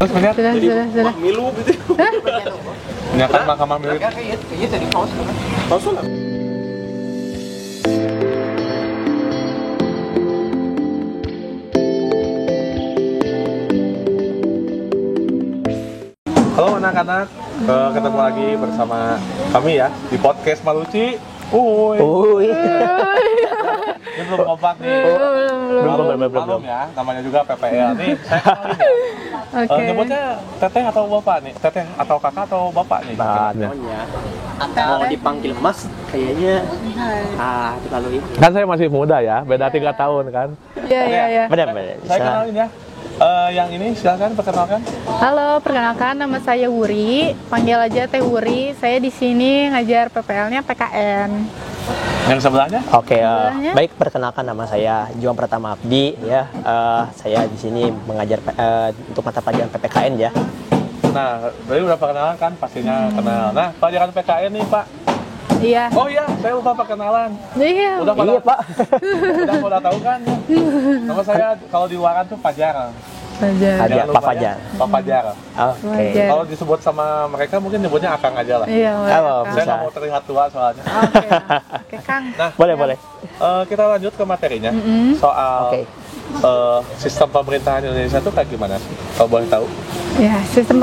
Terus melihat Sudah. milu gitu. Menyiapkan mahkamah milu. Kayaknya jadi paus kan? Paus lah. Halo anak-anak, ketemu lagi bersama kami ya di podcast Maluci. Uy. Ini belum kompak nih. Belum ya, namanya juga PPL nih. Saya kenalin ya. Oke. Nyebutnya teteh atau bapak nih? Teteh atau kakak atau bapak nih? Namanya atau dipanggil Mas kayaknya. Kita lalui. Kan saya masih muda ya, beda 3 tahun kan. Iya. Benar. Saya kenalin ya. Yang ini silakan perkenalkan. Halo, perkenalkan nama saya Wuri. Panggil aja Teh Wuri. Saya di sini ngajar PPL-nya PKN. Yang sebelahnya? Oke, Sebelahnya? baik, perkenalkan nama saya Juang Pratama Abdi ya. Saya di sini mengajar untuk mata pelajaran PPKN ya. Nah, tadi udah perkenalan kan, pastinya kenal. Nah, pelajaran PKN nih Pak. Iya. Oh iya, saya lupa perkenalan. Iya. Udah pada, Iya, Pak. udah tahu kan? Nama saya kalau di luaran tuh Fajar. Fajar. Ada Jangan Pak lupa Fajar. ya, Pak Fajar. Oke. Fajar. Kalau disebut sama mereka mungkin nyebutnya Akang aja lah. Iya, boleh. Halo, Kang. Saya bisa. nggak mau terlihat tua soalnya. Oke. Oke, Kang. Nah, Boleh. kita lanjut ke materinya. Soal Oke. sistem pemerintahan Indonesia tuh kayak gimana sih? Kalau boleh tahu? Ya, sistem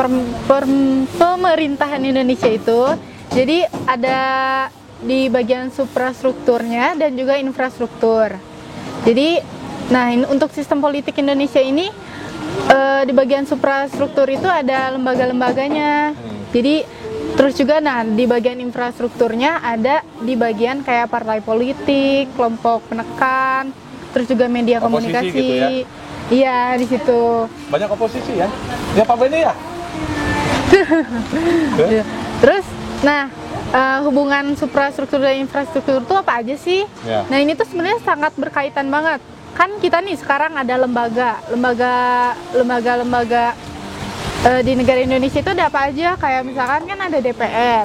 pemerintahan Indonesia itu jadi ada di bagian suprastrukturnya dan juga infrastruktur. Jadi, nah untuk sistem politik Indonesia ini di bagian suprastruktur itu ada lembaga-lembaganya. Jadi terus juga nah di bagian infrastrukturnya ada di bagian kayak partai politik, kelompok penekan, terus juga media Oposisi komunikasi. gitu ya? Iya, di situ. Banyak oposisi ya? Ya Pak Beni ya? Iya. Terus, nah hubungan suprastruktur dan infrastruktur itu apa aja sih? Ya. Nah ini tuh sebenarnya sangat berkaitan banget. Kan kita nih sekarang ada lembaga di negara Indonesia itu ada apa aja? Kayak misalkan kan ada DPR.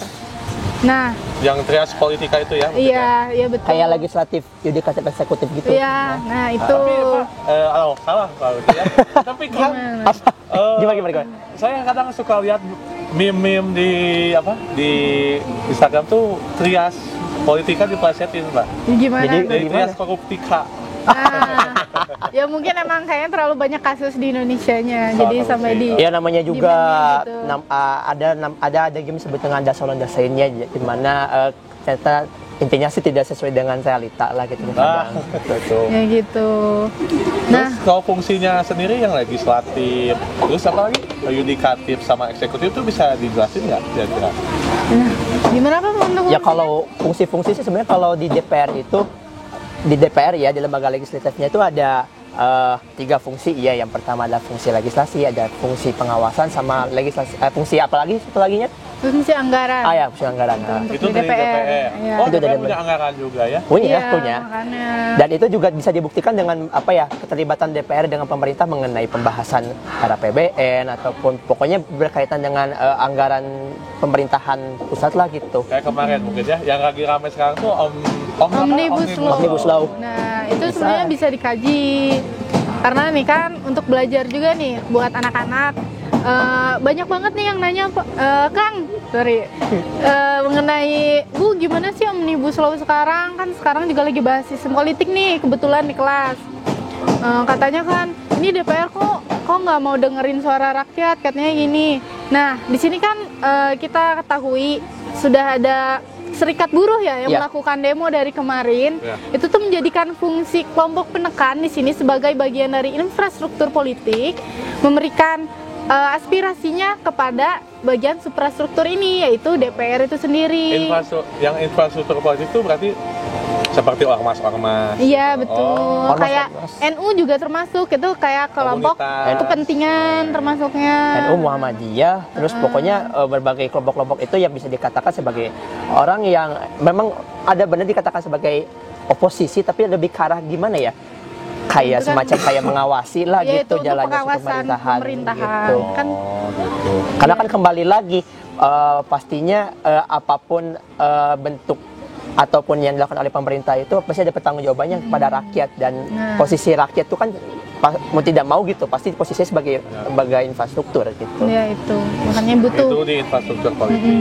Nah, Yang trias politika itu ya? mungkin ya? iya betul. Kayak legislatif, yudikatif, eksekutif gitu. Iya, nah itu. Tapi Pak, salah kalau gitu ya. Tapi kan Gimana? Gimana? saya kadang suka lihat meme-meme di Instagram tuh trias politika diplesetin Pak. Gimana? Dari Gimana? trias koruptika. Nah, ya mungkin emang kayaknya terlalu banyak kasus di Indonesianya, jadi korupsi. sampai di Ya namanya juga Di-meme gitu. ada game disebut dengan dasolon-dasainnya di mana ternyata intinya sih tidak sesuai dengan realita lah gitu. Betul. ya gitu. Terus Nah, kalau fungsinya sendiri yang legislatif, terus apa lagi? Yudikatif sama eksekutif itu bisa dijelasin nggak kira-kira? gimana Pak untuk Ya kalau fungsi-fungsi sih sebenarnya kalau di DPR itu di DPR ya di lembaga legislatifnya itu ada 3 fungsi ya. Yang pertama adalah fungsi legislasi, ada fungsi pengawasan sama legislasi fungsi apa lagi satu laginya? fungsi anggaran? Ya fungsi anggaran. Untuk Itu di dari DPR. DPR. Iya. Oh, Itu dari DPR punya DPR. anggaran juga ya? Punya. Iya, makanya. Dan itu juga bisa dibuktikan dengan apa ya keterlibatan DPR dengan pemerintah mengenai pembahasan RAPBN ataupun pokoknya berkaitan dengan anggaran pemerintahan pusat lah gitu. Kayak kemarin mungkin ya, yang lagi ramai sekarang tuh Omnibus Law. Omnibus Law. Nah, itu sebenarnya bisa dikaji. Karena nih kan untuk belajar juga nih buat anak-anak. Banyak banget nih yang nanya mengenai Bu gimana sih Omnibus Law sekarang, kan sekarang juga lagi bahas sistem politik nih kebetulan di kelas. Katanya kan ini DPR kok nggak mau dengerin suara rakyat, katanya gini. Nah di sini kan kita ketahui sudah ada serikat buruh ya yang melakukan demo dari kemarin. Itu tuh menjadikan fungsi kelompok penekan di sini sebagai bagian dari infrastruktur politik, memberikan aspirasinya kepada bagian suprastruktur ini, yaitu DPR itu sendiri. Infrastruktur politik itu berarti seperti ormas-ormas. Iya betul. Ormas, Kayak ormas. NU juga termasuk, itu kayak kelompok Komunitas. kepentingan termasuknya. NU Muhammadiyah, terus pokoknya berbagai kelompok-kelompok itu yang bisa dikatakan sebagai orang yang memang ada benar dikatakan sebagai oposisi, tapi lebih ke arah gimana ya? Kayak Itu kan- semacam kayak mengawasi lah Ya, gitu itu untuk jalannya pengawasan pemerintahan. gitu. Kan Gitu. Karena kan kembali lagi pastinya apapun bentuk ataupun yang dilakukan oleh pemerintah itu pasti ada pertanggungjawabannya kepada rakyat dan posisi rakyat itu kan mau tidak mau gitu pasti posisinya sebagai infrastruktur gitu. Ya itu, makanya butuh. Itu di infrastruktur politik.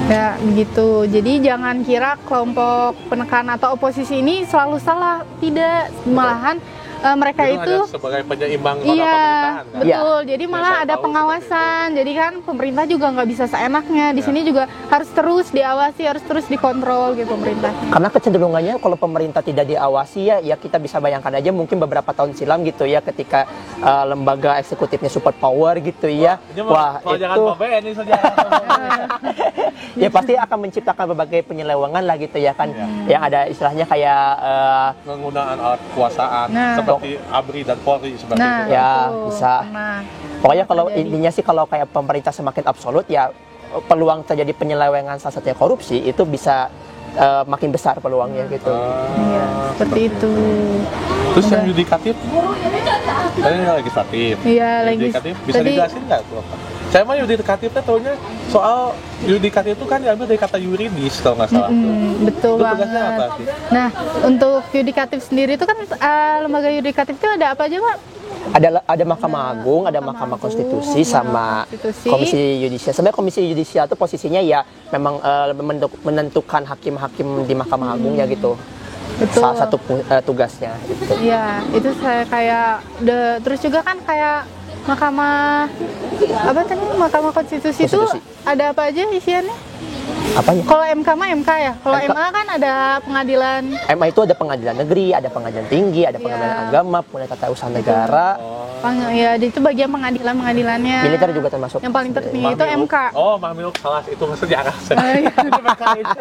Ya begitu. Jadi jangan kira kelompok penekan atau oposisi ini selalu salah. Tidak, malahan mereka itu hanya sebagai penyeimbang pada iya, pemerintahan kan? betul. Jadi Ya, malah saya ada tahu pengawasan. Jadi kan pemerintah juga nggak bisa seenaknya. Di sini juga harus terus diawasi, harus terus dikontrol gitu pemerintah. Karena kecenderungannya kalau pemerintah tidak diawasi ya kita bisa bayangkan aja mungkin beberapa tahun silam gitu ya ketika lembaga eksekutifnya super power gitu ya. Wah, jangan PBN ini saja. Ya pasti akan menciptakan berbagai penyelewengan lah gitu ya kan. Yang ada istilahnya kayak Penggunaan alat kekuasaan seperti ABRI dan Polri seperti itu. Ya, betul. bisa. Nah, Pokoknya kalau intinya sih kalau kayak pemerintah semakin absolut ya peluang terjadi penyelewengan salah satunya korupsi itu bisa makin besar peluangnya gitu. iya, seperti itu. Terus yang yudikatif, tadi legislatif. Iya, Yudikatif bisa tadi- dijelasin nggak tuh apa? Saya mah yudikatifnya taunya soal yudikatif itu kan diambil dari kata yuridis kalau nggak salah. Betul Itu tugasnya banget. apa sih? Nah, untuk yudikatif sendiri itu kan lembaga yudikatif itu ada apa aja, Pak? Ada Mahkamah Agung, ada Mahkamah Konstitusi sama Konstitusi. Komisi Yudisial. Sebenarnya Komisi Yudisial itu posisinya ya memang menentukan hakim-hakim di Mahkamah Agung ya gitu. Betul. Salah satu tugasnya gitu. Iya, itu saya kayak terus juga kan kayak Mahkamah apa tadi Mahkamah Konstitusi itu Konstitusi. ada apa aja isiannya? Apanya? Kalau MK mah MK ya. Kalau MK. MA kan ada pengadilan. MA itu ada pengadilan negeri, ada pengadilan tinggi, ada pengadilan Iya. agama, pengadilan tata usaha negara. Ya, itu bagian pengadilannya. Militer juga termasuk. Yang paling tertinggi itu Mahmiluk. MK. Oh, Mahmiluk salah itu mah sejarah. Iya.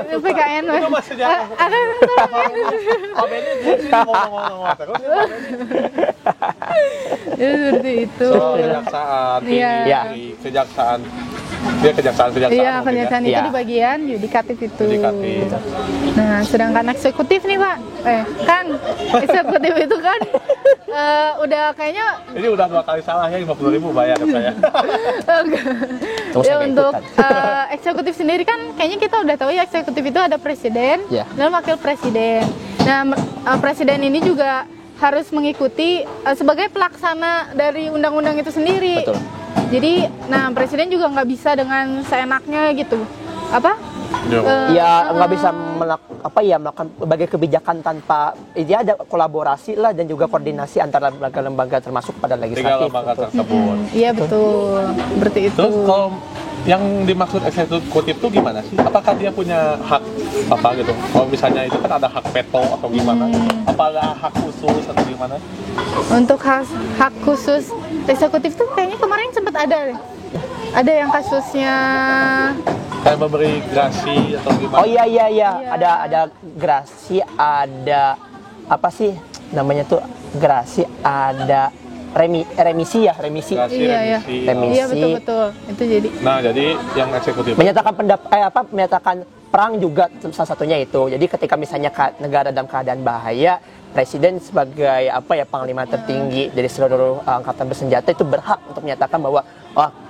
Itu PKN. Itu mah sejarah. Pak Benny dia sih ngomong-ngomong terus. Ya, seperti itu. Soal kejaksaan, tinggi, Iya. kejaksaan. Dia kejaksaan Iya, mungkin ya. kejaksaan itu Iya. di bagian yudikatif itu. Yudikatif. Nah, sedangkan eksekutif nih, Pak. Kan eksekutif itu kan udah kayaknya Ini udah 2 kali salah ya, 50.000 bayar ke saya. Terus ya saya untuk ikutan. eksekutif sendiri kan kayaknya kita udah tahu ya eksekutif itu ada presiden Iya. dan wakil presiden. Nah, presiden ini juga harus mengikuti sebagai pelaksana dari undang-undang itu sendiri. Betul. Jadi, nah presiden juga nggak bisa dengan seenaknya gitu. Apa? Ya nggak bisa melakukan berbagai kebijakan tanpa dia ada kolaborasi lah dan juga koordinasi antara lembaga-lembaga termasuk pada 3 legislatif. lembaga Betul. tersebut. Iya betul, seperti itu. Terus kalau yang dimaksud eksekutif itu gimana sih? Apakah dia punya hak apa gitu? Kalau misalnya itu kan ada hak veto atau gimana? Apakah hak khusus atau gimana? Untuk hak khusus eksekutif tuh kayaknya kemarin sempat ada deh. Ada yang kasusnya Kayak memberi grasi atau gimana? Oh iya. Iya. Ada gerasi, ada apa sih namanya tuh gerasi, ada remisi. Grasi, Iya. remisi. Iya betul. Itu jadi Nah, jadi yang eksekutif menyatakan perang juga salah satunya itu. Jadi ketika misalnya negara dalam keadaan bahaya, presiden sebagai panglima tertinggi dari seluruh angkatan bersenjata itu berhak untuk menyatakan bahwa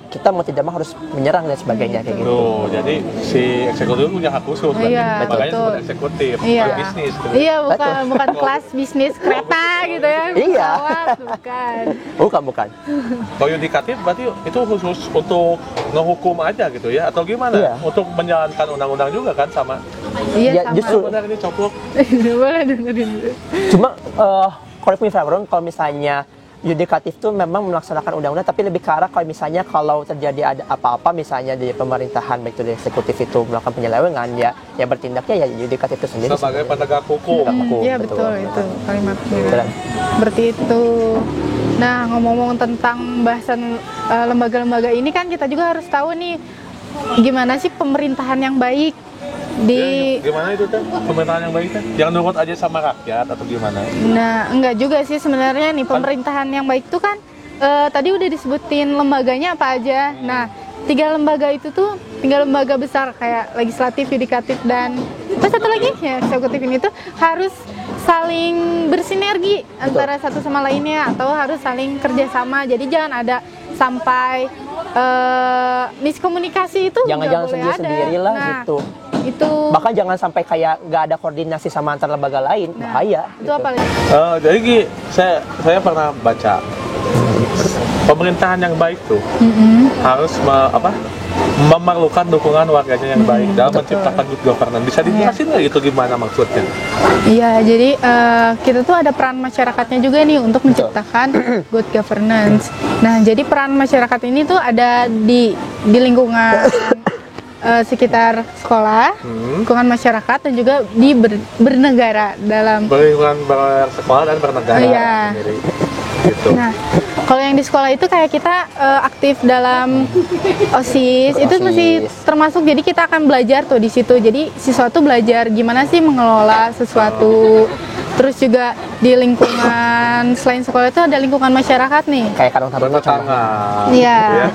kita mau tidak mau harus menyerang dan sebagainya kayak gitu. Tuh, jadi si eksekutif punya hak khusus kan? Iya, Makanya betul. disebut eksekutif, Iya. bukan bisnis gitu. Iya, bukan kelas bisnis kereta gitu ya. Iya. Pesawat, bukan. Bukan. Kalau yudikatif berarti itu khusus untuk ngehukum aja gitu ya? Atau gimana? Iya. Untuk menjalankan undang-undang juga kan sama? Iya, Ya, sama. justru Benar ini coplok. Boleh dengerin dulu. Cuma correct me if I'm wrong, kalau misalnya yudikatif tuh memang melaksanakan undang-undang, tapi lebih ke arah kalau terjadi ada apa-apa misalnya di pemerintahan baik itu di eksekutif itu melakukan penyelewengan ya bertindaknya ya yudikatif itu sendiri. Sebagai penegak hukum. Hukum, Iya betul. betul itu kalimatnya. Betul. Seperti itu. Nah, ngomong-ngomong tentang bahasan lembaga-lembaga ini kan kita juga harus tahu nih gimana sih pemerintahan yang baik di Gimana itu tuh pemerintahan yang baik kan? Yang nurut aja sama rakyat atau gimana? Nah, enggak juga sih sebenarnya nih pemerintahan yang baik itu kan tadi udah disebutin lembaganya apa aja. Nah, 3 lembaga itu tuh 3 lembaga besar kayak legislatif, yudikatif dan apa satu lagi ya eksekutif ini tuh harus saling bersinergi antara satu sama lainnya atau harus saling kerjasama. Jadi jangan ada sampai miskomunikasi itu Jangan nggak boleh sendiri-sendiri lah Nah, gitu. Itu. Bahkan jangan sampai kayak nggak ada koordinasi sama antar lembaga lain, Nah, bahaya. Itu apa lagi? Jadi saya pernah baca pemerintahan yang baik tuh harus memerlukan dukungan warganya yang baik dalam menciptakan good governance. Bisa dijelasin nggak itu gimana maksudnya? Iya, jadi kita tuh ada peran masyarakatnya juga nih untuk menciptakan good governance. Nah, jadi peran masyarakat ini tuh ada di lingkungan sekitar sekolah, lingkungan masyarakat, dan juga di bernegara dalam. Lingkungan bersekolah dan bernegara Iya. sendiri. Gitu. Nah, kalau yang di sekolah itu kayak kita aktif dalam OSIS, itu OSIS. masih termasuk, jadi kita akan belajar tuh di situ. Jadi siswa tuh belajar gimana sih mengelola sesuatu. Terus juga di lingkungan selain sekolah itu ada lingkungan masyarakat nih. Kayak Karang Taruna Bertetangga. Iya. Gitu ya.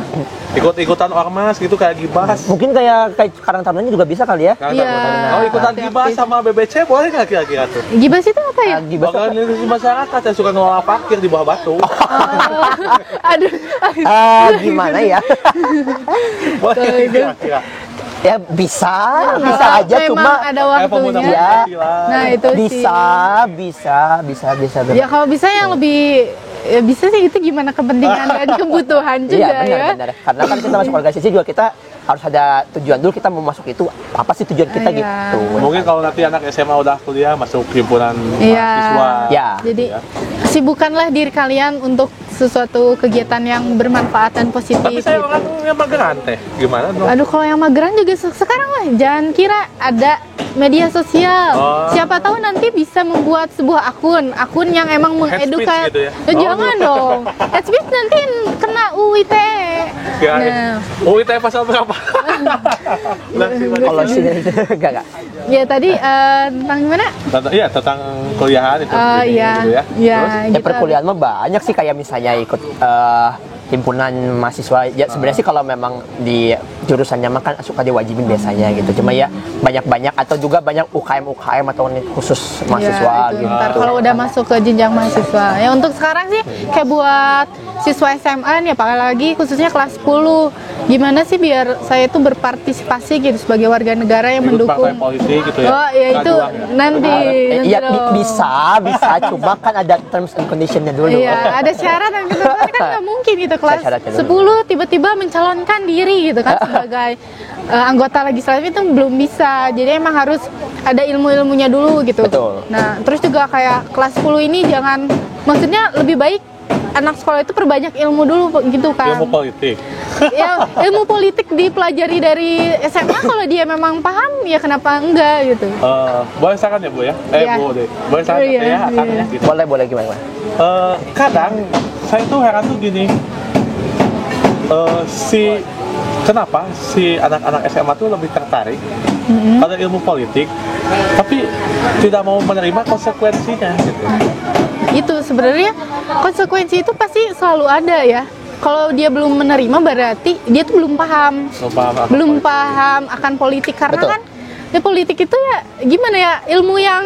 Ikut-ikutan ormas gitu kayak gibas. Mungkin kayak Karang Taruna juga bisa kali ya. Kan, Iya. Oh, ikutan gibas sama BBC boleh nggak kira-kira tuh? Gibas itu apa ya? Gibas apa? Organisasi masyarakat yang suka ngelola parkir di bawah batu. Aduh. Gimana ya? Boleh Kalau itu- kira-kira. Ya bisa aja, Memang cuma ada Kayak pemuda waktunya. Ya. Pancasila. Nah, itu bisa. Ya kalau bisa yang lebih ya bisa sih, itu gimana kepentingan dan kebutuhan juga Iya benar. Karena kan kita masuk organisasi juga kita harus ada tujuan dulu, kita mau masuk itu apa sih tujuan kita Iya. gitu. Mungkin kalau nanti anak SMA udah kuliah masuk himpunan Iya. mahasiswa. Ya. Jadi sibukanlah diri kalian untuk sesuatu kegiatan yang bermanfaat dan positif. Tapi saya gitu. orang yang mageran teh. Gimana dong? Aduh, kalau yang mageran juga sekarang lah, jangan kira ada media sosial. Oh. Siapa tahu nanti bisa membuat sebuah akun yang emang Head speech mengedukasi. gitu ya? Jangan dong. Head speech nanti kena UITE. Kirain. Nah. UIT pasal berapa? Nah, Kalau sini enggak. Ya tadi tentang gimana? Iya, tentang kuliahan itu. Oh Ini iya, gitu ya. iya. Ya gitu. perkuliahan mah banyak sih, kayak misalnya ikut himpunan mahasiswa. Ya sebenarnya sih kalau memang di jurusannya mah kan suka diwajibin biasanya gitu. Cuma ya banyak atau juga banyak UKM atau khusus mahasiswa Ya, itu gitu. ntar kalau udah masuk ke jenjang mahasiswa. Ya untuk sekarang sih kayak buat siswa SMA nih, apalagi khususnya kelas 10. Gimana sih biar saya itu berpartisipasi gitu sebagai warga negara yang Ikut mendukung. partai politik gitu ya. Oh ya itu Ngajuan ya. nanti. Iya dong. bisa, cuma kan ada terms and conditionnya dulu. Iya, ada syarat dan ketentuan kan nggak mungkin gitu kelas Syaratnya 10 dulu. tiba-tiba mencalonkan diri gitu kan sebagai anggota legislatif, itu belum bisa. Jadi emang harus ada ilmu-ilmunya dulu gitu. Betul. Nah, terus juga kayak kelas 10 ini jangan, maksudnya lebih baik anak sekolah itu perbanyak ilmu dulu gitu kan. Ilmu politik. Ya, ilmu politik dipelajari dari SMA, kalau dia memang paham ya kenapa enggak gitu. Boleh saran ya Bu ya? Iya. Bu deh. Boleh saran Iya, ya? Akan iya. ya gitu. Boleh gimana? Kadang saya tuh heran tuh gini. Kenapa si anak-anak SMA tuh lebih tertarik pada ilmu politik, tapi tidak mau menerima konsekuensinya gitu. Itu sebenarnya konsekuensi itu pasti selalu ada ya. Kalau dia belum menerima berarti dia tuh belum paham. Belum paham akan politik, karena Betul. kan ya politik itu ya gimana ya, ilmu yang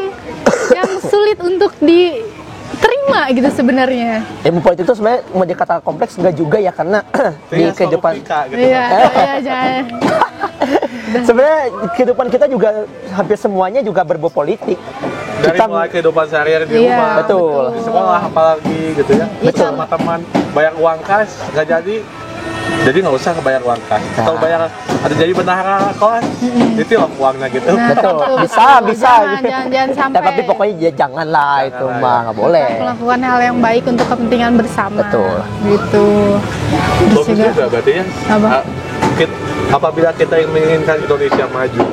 sulit untuk diterima gitu sebenarnya. Ilmu politik itu sebenarnya mau dikata kompleks enggak juga ya, karena di kehidupan gitu. Iya, iya jangan. sebenarnya kehidupan kita juga hampir semuanya juga berbau politik. Dari mulai kehidupan sehari-hari di Iya, rumah, betul. di sekolah apalagi gitu ya. Betul. Sama teman bayar uang kas nggak jadi nggak usah bayar uang kas. Atau bayar ada jadi bendahara kelas, itu loh uangnya gitu. Nah, Betul. betul, Bisa. Jangan sampai. Tapi pokoknya ya janganlah itu Janganlah, mah ya. nggak boleh. Melakukan hal yang baik untuk kepentingan bersama. Betul. Gitu. Terus Bagus juga berarti ya. Apa? Apabila kita yang menginginkan Indonesia maju,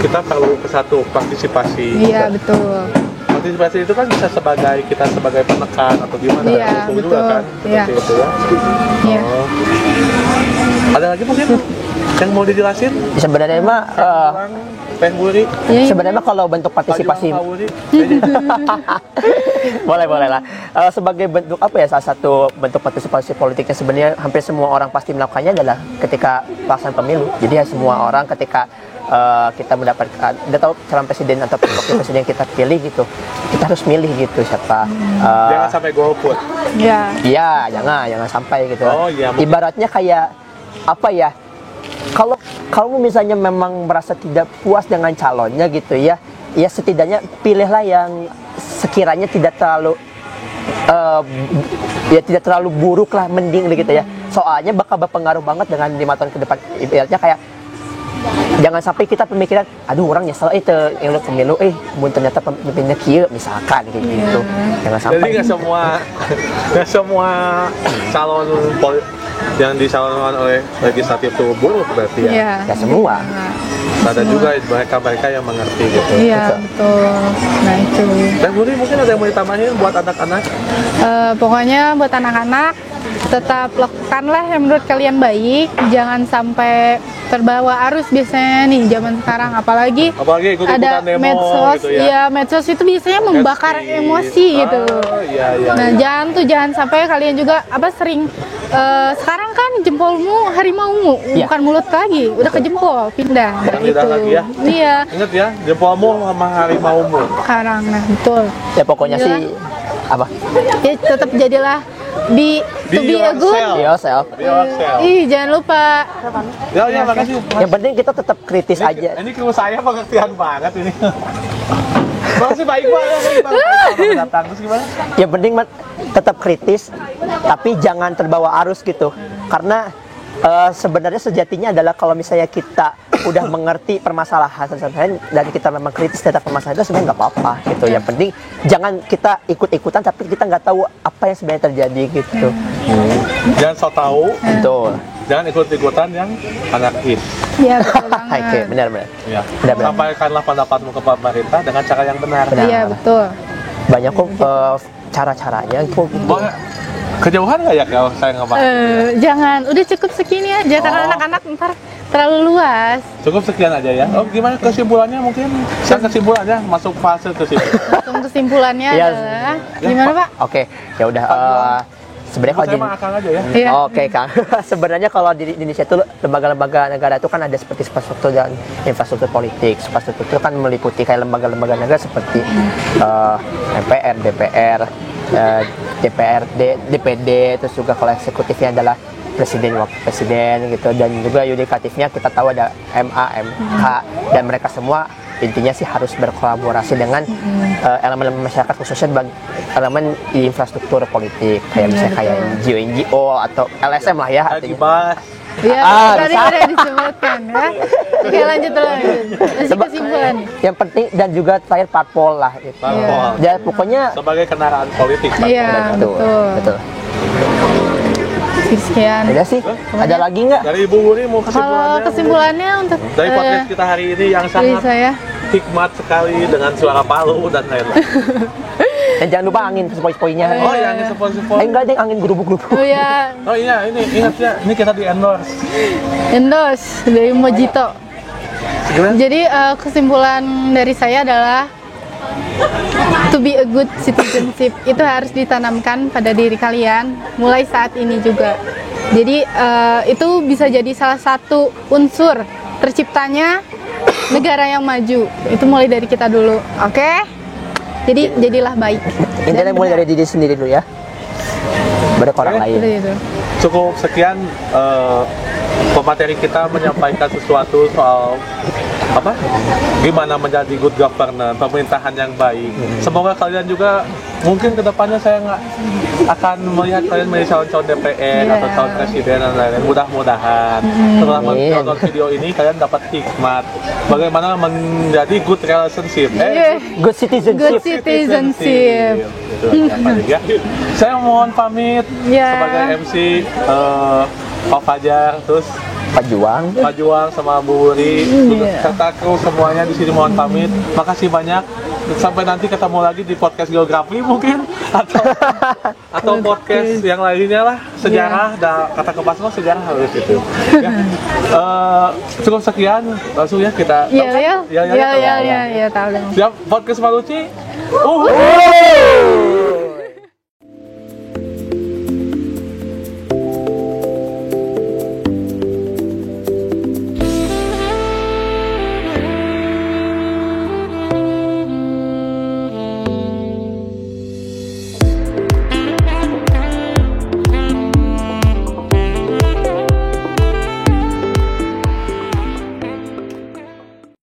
kita perlu ke satu partisipasi. Iya, betul. Partisipasi itu kan bisa kita sebagai penekan atau gimana? Iya, dukung juga betul. kan. Iya. Seperti itu ya. Iya. Oh. Ada lagi mungkin yang mau dijelasin? Sebenarnya mah Kurang, Teh Wuri, Iya, sebenarnya mah kalau bentuk partisipasi Pak Wuri. boleh lah. Sebagai bentuk apa ya, salah satu bentuk partisipasi politiknya sebenarnya hampir semua orang pasti melakukannya adalah ketika pelaksanaan pemilu. Jadi ya semua orang ketika kita mendapatkan, udah tahu calon presiden atau wakil presiden kita pilih gitu, kita harus milih gitu siapa. Jangan sampai golput. Ya. Iya, jangan sampai gitu. Oh, iya, mungkin. Ibaratnya kayak apa ya? Kalau kamu misalnya memang merasa tidak puas dengan calonnya gitu ya, ya setidaknya pilihlah yang sekiranya tidak terlalu ya tidak terlalu buruk lah, mending gitu ya. Soalnya bakal berpengaruh banget dengan 5 tahun ke depan. Ibaratnya kayak jangan sampai kita pemikiran, aduh orang nyesel itu yang lu pemilu, mun ternyata pemimpinnya kieu misalkan kayak gitu. Jangan sampai. Jadi nggak semua calon yang dicalonkan oleh legislatif itu buruk berarti ya. Iya. Ya semua. Ada juga mereka yang mengerti gitu. Iya, betul. Nah, itu. Dan Budi mungkin ada yang mau ditambahin buat anak-anak? Pokoknya buat anak-anak tetap lakukanlah yang menurut kalian baik, jangan sampai terbawa arus biasanya nih zaman sekarang, apalagi ikut-ikutan ada demo medsos, gitu ya. iya medsos itu biasanya membakar emosi gitu. Iya. Nah, jangan sampai kalian juga sering sekarang kan jempolmu harimaumu, Iya. bukan mulut lagi, udah ke jempol, pindah. Nah, Pindah itu. lagi ya. Iya, Ingat ya, jempolmu sama harimaumu. sekarang nah betul. Ya pokoknya Iya. sih apa? Ya tetap jadilah be a good. Yourself. Be yourself. Jangan lupa. Ya, makasih. Yang penting kita tetap kritis aja. Ini kru saya pengertian banget ini. Makasih baik banget. Datang terus gimana? Yang penting tetap kritis, tapi jangan terbawa arus gitu. Karena sebenarnya sejatinya adalah kalau misalnya kita udah mengerti permasalahan dan kita memang kritis terhadap permasalahan itu sebenarnya nggak apa-apa gitu. Yang penting jangan kita ikut-ikutan tapi kita nggak tahu apa yang sebenarnya terjadi gitu. Jangan so tahu, Betul. jangan ikut-ikutan yang anarkis. Iya betul banget. Oke, benar-benar. Ya. Benar-benar. Sampaikanlah pendapatmu ke pemerintah dengan cara yang benar. Benar. Iya betul. Banyak kok cara-caranya kok. Boleh kejauhan nggak ya kalau saya ngebahas? Jangan, udah cukup segini aja karena anak-anak ntar terlalu luas. Cukup sekian aja ya. Oh, gimana kesimpulannya mungkin? Saya kesimpulannya masuk fase kesimpulan. Langsung kesimpulannya Iya. adalah gimana Pak? Oke, ya udah. Sebenarnya kalau Saya di mah akang aja ya. Iya. Oke Kang, sebenarnya kalau di Indonesia itu lembaga-lembaga negara itu kan ada seperti infrastruktur dan infrastruktur politik. Infrastruktur itu kan meliputi kayak lembaga-lembaga negara seperti MPR, DPR, DPRD, DPD, terus juga kalau eksekutifnya adalah presiden, wakil presiden gitu, dan juga yudikatifnya kita tahu ada MA, MK, dan mereka semua intinya sih harus berkolaborasi dengan elemen masyarakat khususnya elemen di infrastruktur politik kayak misalnya kayak NGO atau LSM lah ya Lagi artinya. bahas. Iya, tadi bisa. udah disebutkan ya. Oke, lanjut. Masih kesimpulan. Yang penting dan juga terakhir parpol lah gitu. Parpol. Ya pokoknya Sebagai kendaraan politik. Pak. Iya, betul. Sekian. Udah sih, ada lagi nggak? Dari Ibu Wuri mau Kalau kesimpulannya? kesimpulannya untuk Dari podcast kita hari ini yang dari sangat saya. hikmat sekali dengan suara palu dan lain-lain. Dan jangan lupa angin sepoi-sepoinya. Oh iya, ini sponsor. Enggak deh, angin gerubuk-gerubuk. Oh ya, Oh iya, ini ingat ya, ini kita di endorse. endorse dari Mojito. Gimana? Jadi kesimpulan dari saya adalah to be a good citizenship itu harus ditanamkan pada diri kalian mulai saat ini juga. Jadi itu bisa jadi salah satu unsur terciptanya negara yang maju. Itu mulai dari kita dulu, oke? Jadi jadilah baik. Intinya mulai dari diri sendiri dulu ya. Baru ke orang Oke. lain. Itu. Cukup sekian pemateri kita menyampaikan sesuatu soal apa? Gimana menjadi good governor, pemerintahan yang baik. Semoga kalian juga mungkin kedepannya saya nggak akan melihat kalian menjadi calon-calon DPR Iya. atau calon presiden dan lain-lain. Mudah-mudahan setelah menonton video ini kalian dapat hikmat bagaimana menjadi good relationship. Iya. Good citizenship. Good citizenship. Itu aja paling ya. Saya mohon pamit Ya. sebagai MC Pak Fajar, terus Pak Juang. Pak Juang sama Bu Wuri, serta kru semuanya di sini mohon pamit. Makasih banyak. Sampai nanti ketemu lagi di podcast geografi mungkin atau podcast yang lainnya lah, sejarah dan kata kepas sejarah harus itu. Ya. Cukup sekian, langsung ya kita. Iya, Ya, tahu dong. siap podcast Maluci.